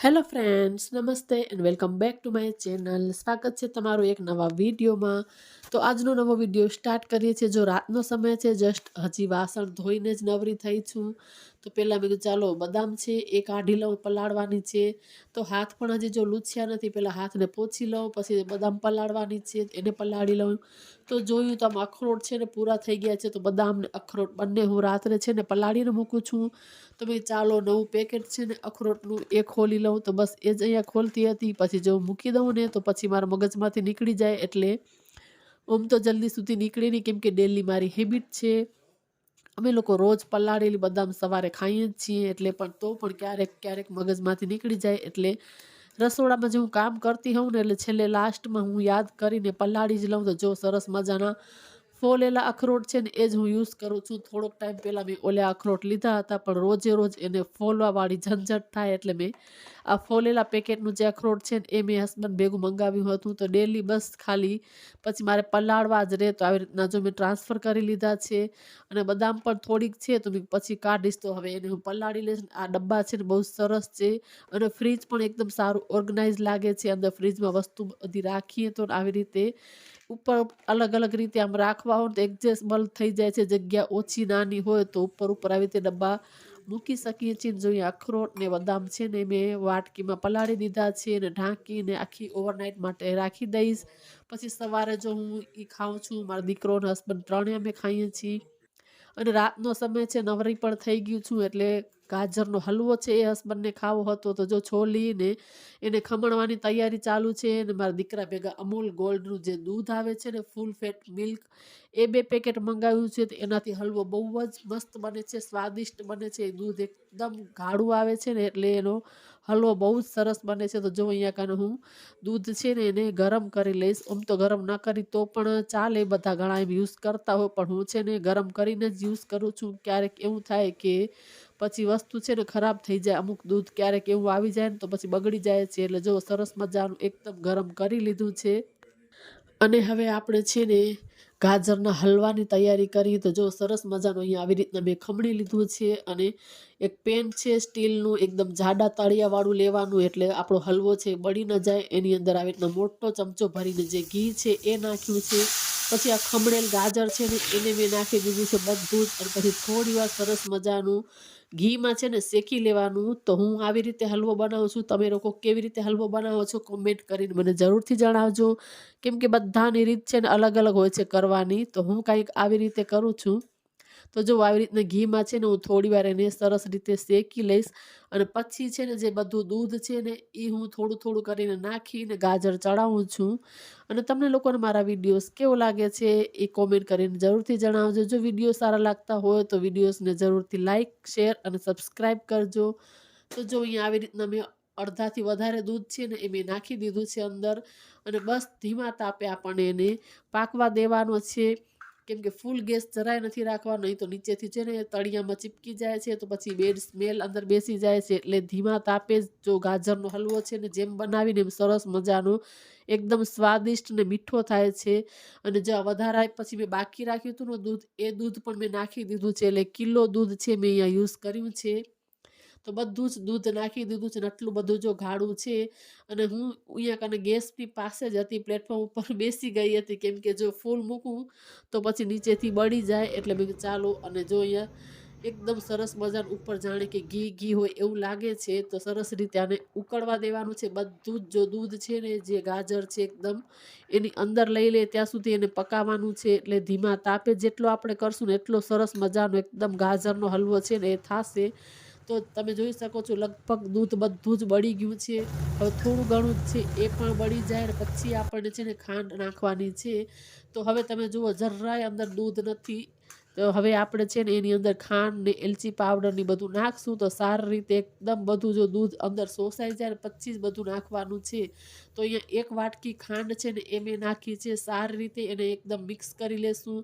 Hello friends, નમસ્તે and welcome back to my channel. સ્વાગત છે તમારું એક નવા વિડીયોમાં. તો આજનો નવો વિડીયો સ્ટાર્ટ કરીએ છીએ. જો રાતનો સમય છે, જસ્ટ હજી વાસણ ધોઈને જ નવરી થઈ છું. તો પહેલાં મેં કીધું ચાલો બદામ છે એ કાઢી લઉં, પલાળવાની છે. તો હાથ પણ હજી જો લૂછ્યા નથી, પહેલાં હાથને પોછી લઉં, પછી બદામ પલાળવાની છે એને પલાળી લઉં. તો જોયું તો આમ અખરોટ છે ને પૂરા થઈ ગયા છે. તો બદામ ને અખરોટ બંને હું રાત્રે છે ને પલાળીને મૂકું છું. તો મેં ચાલો નવું પેકેટ છે ને અખરોટનું એ ખોલી લઉં. તો બસ એ જ અહીંયા ખોલતી હતી. પછી જો મૂકી દઉં ને તો પછી મારા મગજમાંથી નીકળી જાય. એટલે આમ તો જલ્દી સુધી નીકળે નહીં, કેમ કે ડેલી મારી હેબિટ છે. અમે લોકો રોજ પલાળેલી બદામ સવારે ખાઈએ જ છીએ. એટલે પણ તો પણ ક્યારેક ક્યારેક મગજમાંથી નીકળી જાય. એટલે રસોડામાં જે હું કામ કરતી હોઉં ને, એટલે છેલ્લે લાસ્ટમાં હું યાદ કરીને પલાળી જ લઉં. તો જો સરસ મજાના ફોલેલા અખરોટ છે ને એ જ હું યુઝ કરું છું. થોડોક ટાઈમ પહેલાં મેં ઓલા અખરોટ લીધા હતા, પણ રોજે રોજ એને ફોલવાવાળી ઝંઝટ થાય. એટલે મેં આ ફોલેલા પેકેટનું જે અખરોટ છે ને એ મેં હસબન્ડ ભેગું મંગાવ્યું હતું. તો ડેલી બસ ખાલી પછી મારે પલાળવા જ રહે. તો આવી રીતના જો મેં ટ્રાન્સફર કરી લીધા છે. અને બદામ પણ થોડીક છે તો મેં પછી કાઢીશ. તો હવે એને હું પલાળી લઈશ. આ ડબ્બા છે ને બહુ સરસ છે. અને ફ્રીજ પણ એકદમ સારું ઓર્ગનાઇઝ લાગે છે. અંદર ફ્રીજમાં વસ્તુ બધી રાખીએ તો આવી રીતે ઉપર અલગ અલગ રીતે આમ રાખવા હોય તો એડજસ્ટેબલ થઈ જાય છે. જગ્યા ઓછી નાની હોય તો ઉપર આવી રીતે ડબ્બા મૂકી શકીએ છીએ. જોઈએ અખરોટ ને બદામ છે ને મેં વાટકીમાં પલાળી દીધા છે અને ઢાંકીને આખી ઓવરનાઇટ માટે રાખી દઈશ. પછી સવારે જો હું એ ખાઉં છું, મારા દીકરો અને હસબન્ડ ત્રણેય અમે ખાઈએ છીએ. અને રાતનો સમય છે, નવરી પણ થઈ ગયું છું. એટલે ગાજરનો હલવો છે એ હસબન્ડને ખાવો હતો. તો જો છોલીને એને ખમણવાની તૈયારી ચાલુ છે. અને મારા દીકરા ભેગા અમૂલ ગોલ્ડનું જે દૂધ આવે છે ને, ફૂલ ફેટ મિલ્ક, એ 2 પેકેટ મંગાવ્યું છે. તો એનાથી હલવો બહુ જ મસ્ત બને છે, સ્વાદિષ્ટ બને છે. દૂધ એકદમ ગાઢું આવે છે ને એટલે એનો હલવો બહુ જ સરસ બને છે. તો જો અહીંયા કાને હું દૂધ છે ને એને ગરમ કરી લઈશ. આમ તો ગરમ ન કરી તો પણ ચાલે, બધા ઘણા એમ યુઝ કરતા હોય, પણ હું છે ને ગરમ કરીને જ યુઝ કરું છું. ક્યારેક એવું થાય કે પછી વસ્તુ છે ને ખરાબ થઈ જાય. અમુક દૂધ ક્યારેક એવું આવી જાય ને તો પછી બગડી જાય છે. એટલે જો સરસ મજાનું એકદમ ગરમ કરી લીધું છે. અને હવે આપણે છે ને ગાજરના હલવાની તૈયારી કરીએ. તો જો સરસ મજાનું અહીંયા આવી રીતના મેં ખમણી લીધું છે. અને એક પેન છે સ્ટીલનું, એકદમ જાડા તળિયાવાળું લેવાનું. એટલે આપણો હલવો છે એ બળી ન જાય. એની અંદર આવી રીતના મોટો ચમચો ભરીને જે ઘી છે એ નાખ્યું છે. પછી આ ખમણેલ ગાજર છે ને એને મેં નાખી દીધું છે બધું જ. અને પછી થોડી વાર સરસ મજાનું ઘીમાં છે ને શેકી લેવાનું. તો હું આવી રીતે હલવો બનાવું છું. તમે લોકો કેવી રીતે હલવો બનાવો છો કોમેન્ટ કરીને મને જરૂરથી જણાવજો. કેમ કે બધાની રીત છે ને અલગ અલગ હોય છે કરવાની. તો હું કંઈક આવી રીતે કરું છું. તો જો આવી રીતના ઘીમાં છે ને હું થોડી વાર એને સરસ રીતે શેકી લઈશ. અને પછી છે ને જે બધું દૂધ છે ને એ હું થોડું થોડું કરીને નાખીને ગાજર ચડાવું છું. અને તમને લોકોને મારા વિડીયોઝ કેવો લાગે છે એ કોમેન્ટ કરીને જરૂરથી જણાવજો. જો વિડીયો સારા લાગતા હોય તો વિડીયોઝને જરૂરથી લાઇક, શેર અને સબસ્ક્રાઈબ કરજો. તો જો અહીંયા આવી રીતના મેં અડધાથી વધારે દૂધ છે ને એ મેં નાખી દીધું છે અંદર. અને બસ ધીમા તાપે આપણને એને પાકવા દેવાનો છે. કેમ કે ફૂલ ગેસ જરાય નથી રાખવાનો, નહીં તો નીચેથી છે ને તળિયામાં ચીપકી જાય છે. તો પછી બેડ સ્મેલ અંદર બેસી જાય છે. એટલે ધીમા તાપે જ જો ગાજરનો હલવો છે ને જેમ બનાવીને એમ સરસ મજાનો એકદમ સ્વાદિષ્ટ ને મીઠો થાય છે. અને જો વધારે પછી મેં બાકી રાખ્યું હતું ને દૂધ, એ દૂધ પણ મેં નાખી દીધું છે. એટલે કિલો દૂધ છે મેં અહીંયા યુઝ કર્યું છે. તો બધું જ દૂધ નાખી દીધું છે. ને આટલું બધું જો ગાઢું છે. અને હું અહીંયા કને ગેસની પાસે જ હતી, પ્લેટફોર્મ ઉપર બેસી ગઈ હતી. કેમ કે જો ફૂલ મૂકું તો પછી નીચેથી બળી જાય. એટલે મેં કીધું ચાલો. અને જો અહીંયા એકદમ સરસ મજાનું ઉપર જાણે કે ઘી ઘી હોય એવું લાગે છે. તો સરસ રીતે આને ઉકળવા દેવાનું છે. બધું જ જો દૂધ છે ને જે ગાજર છે એકદમ એની અંદર લઈ લે ત્યાં સુધી એને પકાવવાનું છે. એટલે ધીમા તાપે જેટલો આપણે કરશું ને એટલો સરસ મજાનો એકદમ ગાજરનો હલવો છે ને એ થશે. તો તમે જોઈ શકો છો લગભગ દૂધ બધું જ બળી ગયું છે. હવે થોડું ઘણું જ છે એ પણ બળી જાય. ને પછી આપણને છે ને ખાંડ નાખવાની છે. તો હવે તમે જુઓ જરાય અંદર દૂધ નથી. તો હવે આપણે છે ને એની અંદર ખાંડ ને એલચી પાવડર બધું નાખશું. તો સારી રીતે એકદમ બધું જો દૂધ અંદર શોષાઈ જાય ને પછી જ બધું નાખવાનું છે. તો અહીંયા એક વાટકી ખાંડ છે ને એ મેં નાખી છે. સારી રીતે એને એકદમ મિક્સ કરી લેશું.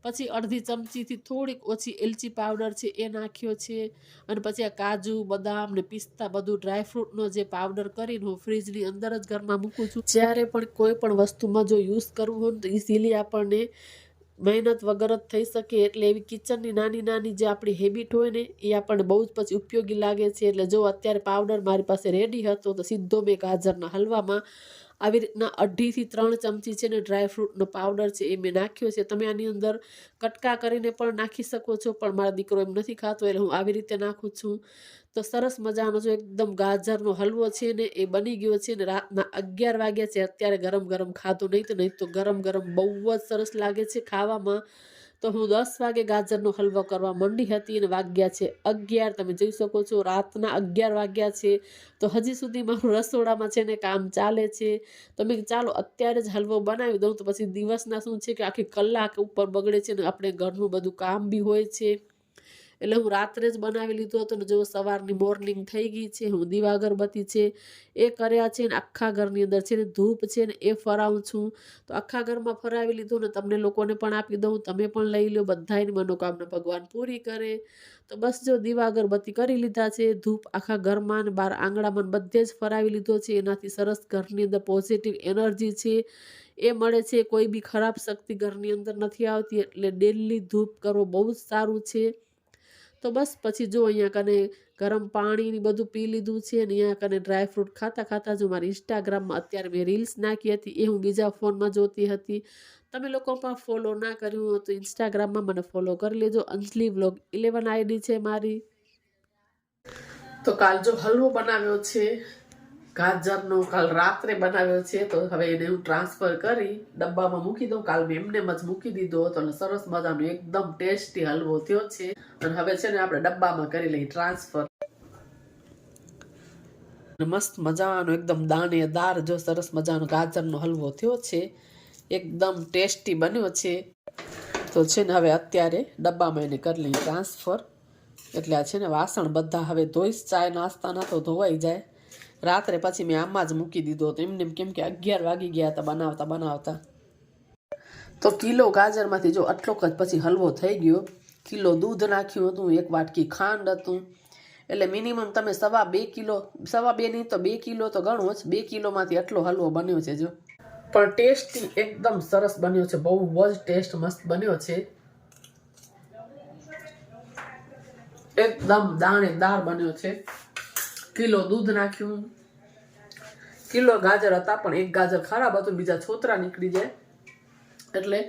પછી અડધી ચમચીથી થોડીક ઓછી એલચી પાવડર છે એ નાખ્યો છે. અને પછી આ કાજુ, બદામ ને પિસ્તા બધું ડ્રાયફ્રૂટનો જે પાવડર કરીને હું ફ્રીજની અંદર જ ઘરમાં મૂકું છું. જ્યારે પણ કોઈ પણ વસ્તુમાં જો યુઝ કરવું હોય તો ઇઝીલી આપણને મહેનત વગર જ થઈ શકે, એટલે એવી કિચનની નાની નાની જે આપણી હેબિટ હોય ને એ આપણને બહુ જ પછી ઉપયોગી લાગે છે. એટલે જો અત્યારે પાવડર મારી પાસે રેડી હતો તો સીધો મેં ગાજરના હલવામાં આવી રીતના 2.5 થી 3 ચમચી છે ને ડ્રાયફ્રૂટનો પાવડર છે એ મેં નાખ્યો છે. તમે આની અંદર કટકા કરીને પણ નાખી શકો છો, પણ મારો દીકરો એમ નથી ખાતો એટલે હું આવી રીતે નાખું છું. તો સરસ મજાનો જો એકદમ ગાજરનો હલવો છે ને એ બની ગયો છે ને રાતના 11 વાગ્યા છે. અત્યારે ગરમ ગરમ ખાધું નહીં તો ગરમ ગરમ બહુ જ સરસ લાગે છે ખાવામાં. તો હું 10 વાગે ગાજરનો હલવો કરવા માંડી હતી અને વાગ્યા છે 11. તમે જોઈ શકો છો રાતના 11 વાગ્યા છે. તો હજી સુધી મારું રસોડામાં છે ને કામ ચાલે છે. તો મેં ચાલો અત્યારે જ હલવો બનાવી દઉં, તો પછી દિવસના શું છે કે આખી કલાક ઉપર બગડે છે ને આપણે ઘરનું બધું કામ બી હોય છે. એટલે હું રાત્રે જ બનાવી લીધો હતો ને જો સવારની મોર્નિંગ થઈ ગઈ છે. હું દીવા અગરબત્તી છે એ કર્યા છે ને આખા ઘરની અંદર છે ને ધૂપ છે ને એ ફરાવું છું. તો આખા ઘરમાં ફરાવી લીધું ને તમને લોકોને પણ આપી દઉં, તમે પણ લઈ લો, બધાની મનોકામના ભગવાન પૂરી કરે. તો બસ જો દીવા અગરબત્તી કરી લીધા છે, ધૂપ આખા ઘરમાં ને બહાર આંગણામાં બધે જ ફરાવી લીધો છે. એનાથી સરસ ઘરની અંદર પોઝિટિવ એનર્જી છે એ મળે છે. કોઈ બી ખરાબ શક્તિ ઘરની અંદર નથી આવતી. એટલે ડેલી ધૂપ કરવો બહુ જ સારું છે. તો બસ પછી જો અહીંયા કને ગરમ પાણી બધું પી લીધું છે અને અહીંયા કને ડ્રાયફ્રૂટ ખાતા ખાતા જો મારી ઇન્સ્ટાગ્રામમાં અત્યારે મેં રીલ્સ નાખી હતી એ હું બીજા ફોનમાં જોતી હતી. તમે લોકો પણ ફોલો ના કર્યું હોય તો ઇન્સ્ટાગ્રામમાં મને ફોલો કરી લેજો. અંજલિ વ્લોગ 11 આઈડી છે મારી. તો કાલ જો હલવો બનાવ્યો છે ગાજરનો, કાલ રાત્રે બનાવ્યો છે. તો હવે એને હું ટ્રાન્સફર કરી ડબ્બામાં મૂકી દઉં. કાલ મેં એમને જ મૂકી દીધો હતો અને સરસ મજાનો એકદમ ટેસ્ટી હલવો થયો છે. અને હવે છે ને આપણે ડબ્બામાં કરી લઈએ ટ્રાન્સફર. મસ્ત મજાનો એકદમ દાણેદાર જો સરસ મજાનો ગાજરનો હલવો થયો છે, એકદમ ટેસ્ટી બન્યો છે. તો છે ને હવે અત્યારે ડબ્બામાં એને કરી લઈએ ટ્રાન્સફર. એટલે આ છે ને વાસણ બધા હવે ધોઈશ, ચાય નાસ્તાના તો ધોવાઈ જાય. રાત્રે પછી મેં આમાં જ મૂકી દીધો હતો એમને, કેમ કે 11 વાગી ગયા હતા બનાવતા બનાવતા. તો કિલો ગાજરમાંથી જો આટલો જ પછી હલવો થઈ ગયો. કિલો દૂધ નાખ્યું હતું, 1 વાટકી ખાંડ હતું. એટલે મિનિમમ તમે 2.5 કિલો, 2.5 નહીં તો 2 કિલો તો ગણો જ. 2 કિલોમાંથી આટલો હલવો બન્યો છે જો. પણ ટેસ્ટી એકદમ સરસ બન્યો છે, બહુ જ ટેસ્ટ મસ્ત બન્યો છે. એકદમ દાણેદાર બન્યો છે. કિલો દૂધ નાખ્યું, કિલો ગાજર હતા પણ 1 ગાજર ખરાબ હતું, બીજા છોતરા નીકળી જાય. એટલે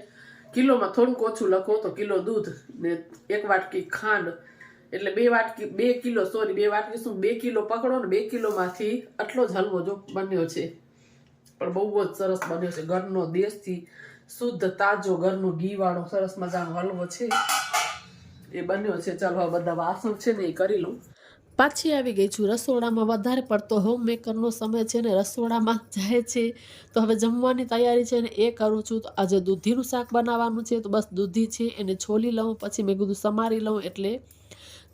કિલોમાં થોડુંક ઓછું લખો તો કિલો દૂધ ને 1 વાટકી ખાંડ, એટલે 2 વાટકી 2 કિલો, સોરી 2 વાટકી શું 2 કિલો પકડો ને. 2 કિલોમાંથી આટલો જ હલવો જો બન્યો છે. પણ બહુ જ સરસ બન્યો છે. ઘરનો દેશી શુદ્ધ તાજો ઘરનો ઘી વાળો સરસ મજાનો હલવો છે એ બન્યો છે. ચાલો આ બધા વાસણ છે ને એ કરી લઉં. પાછી આવી ગઈ છું રસોડામાં. વધારે પડતો હોમ મેકરનો સમય છે ને રસોડામાં જાય છે. તો હવે જમવાની તૈયારી છે ને એ કરું છું. તો આજે દૂધીનું શાક બનાવવાનું છે. તો બસ દૂધી છે એને છોલી લઉં, પછી મેં કીધું સમારી લઉં. એટલે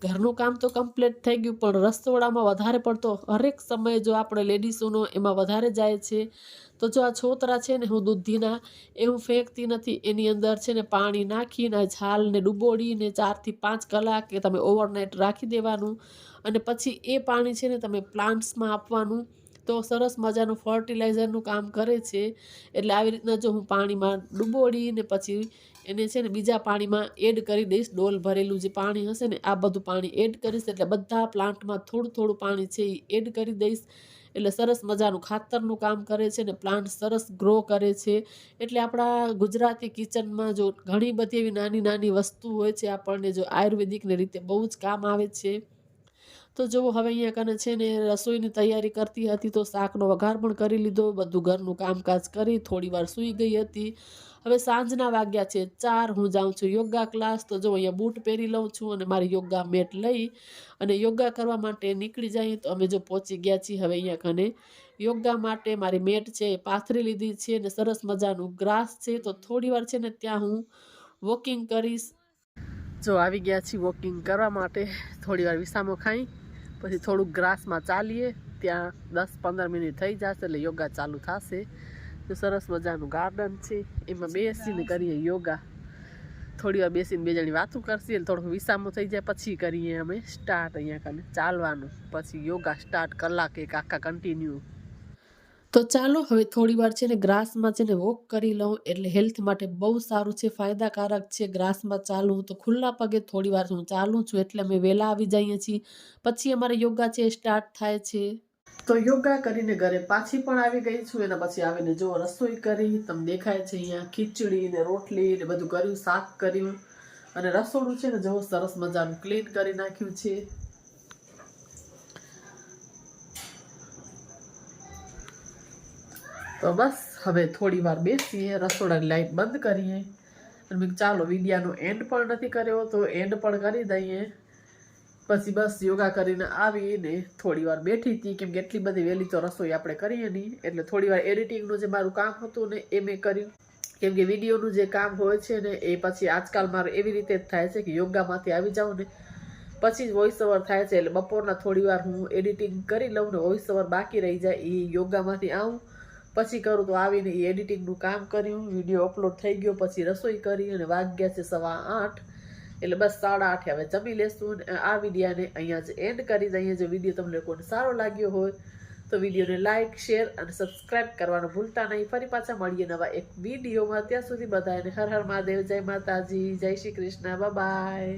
ઘરનું કામ તો કમ્પ્લીટ થઈ ગયું, પણ રસોડામાં વધારે પડતો હરેક સમય જો આપણે લેડીઝોનો એમાં વધારે જાય છે. તો જો આ છોતરા છે ને હું દૂધીના એ હું ફેંકતી નથી. એની અંદર છે ને પાણી નાખીને છાલને ડૂબોડીને 4 થી 5 કલાક કે તમે ઓવરનાઇટ રાખી દેવાનું. અને પછી એ પાણી છે ને તમે પ્લાન્ટ્સમાં આપવાનું. તો સરસ મજાનું ફર્ટિલાઇઝરનું કામ કરે છે. એટલે આવી રીતના જો હું પાણીમાં ડૂબોડીને પછી એને છે ને બીજા પાણીમાં એડ કરી દઈશ. ડોલ ભરેલું જે પાણી હશે ને આ બધું પાણી એડ કરીશ. એટલે બધા પ્લાન્ટમાં થોડું થોડું પાણી છે એ એડ કરી દઈશ. એટલે સરસ મજાનું ખાતરનું કામ કરે છે ને પ્લાન્ટ સરસ ગ્રો કરે છે. એટલે આપણા ગુજરાતી કિચનમાં જો ઘણી બધી એવી નાની નાની વસ્તુ હોય છે આપણને જો આયુર્વેદિકની રીતે બહુ જ કામ આવે છે. તો જો હવે અહીંયા કને છે ને રસોઈની તૈયારી કરતી હતી. તો શાકનો વઘાર પણ કરી લીધો, બધું ઘરનું કામકાજ કરી થોડી વાર સૂઈ ગઈ હતી. હવે સાંજના વાગ્યા છે 4. હું જાઉં છું યોગા ક્લાસ. તો જો અહીંયા બૂટ પહેરી લઉં છું અને મારી યોગા મેટ લઈ અને યોગા કરવા માટે નીકળી જઈએ. તો અમે જો પહોંચી ગયા છીએ હવે અહીંયા કને યોગા માટે. મારી મેટ છે એ પાથરી લીધી છે અને સરસ મજાનું ગ્રાસ છે. તો થોડી વાર છે ને ત્યાં હું વોકિંગ કરીશ. જો આવી ગયા છીએ વોકિંગ કરવા માટે. થોડી વાર વિસામો ખાઈ પછી થોડુંક ગ્રાસમાં ચાલીએ. ત્યાં 10-15 મિનિટ થઈ જશે એટલે યોગા ચાલુ થશે. તો સરસ મજાનું ગાર્ડન છે, એમાં બેસીને કરીએ યોગા. થોડી વાર બેસીને 2 જણી વાતું કરશે એટલે થોડોક વિસામો થઈ જાય પછી કરીએ અમે સ્ટાર્ટ અહીંયા કને ચાલવાનું. પછી યોગા સ્ટાર્ટ કલાક 1 આખા કન્ટિન્યુ. તો ચાલો હવે થોડી વાર છે ને ગ્રાસમાં છે ને વોક કરી લઉં, એટલે હેલ્થ માટે બહુ સારું છે, ફાયદાકારક છે ગ્રાસમાં ચાલવું. તો ખુલ્લા પગે થોડી વાર હું ચાલું છું, એટલે અમે વહેલા આવી જઈએ છીએ. પછી અમારે યોગા છે સ્ટાર્ટ થાય છે. તો યોગા કરીને ઘરે પાછી પણ આવી ગઈ છું. એના પછી આવીને જો રસોઈ કરી, તમને દેખાય છે અહીંયા ખીચડી ને રોટલી ને બધું કર્યું, શાક કર્યું, અને રસોડું છે ને જો સરસ મજાનું ક્લીન કરી નાખ્યું છે. તો બસ હવે થોડી વાર બેસીએ, રસોડાની લાઈટ બંધ કરીએ, અને ચાલો વિડિયાનો એન્ડ પણ નથી કર્યો તો એન્ડ પણ કરી દઈએ. પછી બસ યોગા કરીને આવીને થોડી વાર બેઠી હતી, કેમ કે એટલી બધી વહેલી તો રસોઈ આપણે કરીએ નહીં, એટલે થોડી વાર એડિટિંગનું જે મારું કામ હતું ને એ મેં કર્યું. કેમ કે વિડીયોનું જે કામ હોય છે ને એ પછી આજકાલ મારે એવી રીતે જ થાય છે કે યોગામાંથી આવી જાઉં ને પછી જ વોઇસ ઓવર થાય છે, એટલે બપોરના થોડી વાર હું એડિટિંગ કરી લઉં ને વોઇસ ઓવર બાકી રહી જાય એ યોગામાંથી આવું પછી કરું. તો આવીને એ એડિટિંગનું કામ કર્યું, વિડીયો અપલોડ થઈ ગયો, પછી રસોઈ કરી, અને વાગ્યા છે 8:15, એટલે બસ 8:30 હવે જમી લેશું. આ વિડીયાને અહીંયા જ એન્ડ કરી દઈએ. જો વિડીયો તમને લોકોને સારો લાગ્યો હોય તો વિડીયોને લાઇક, શેર અને સબસ્ક્રાઇબ કરવાનું ભૂલતા નહીં. ફરી પાછા મળીએ નવા એક વિડીયોમાં. ત્યાં સુધી બધાને હર હર મહાદેવ, જય માતાજી, જય શ્રી કૃષ્ણ, બાય.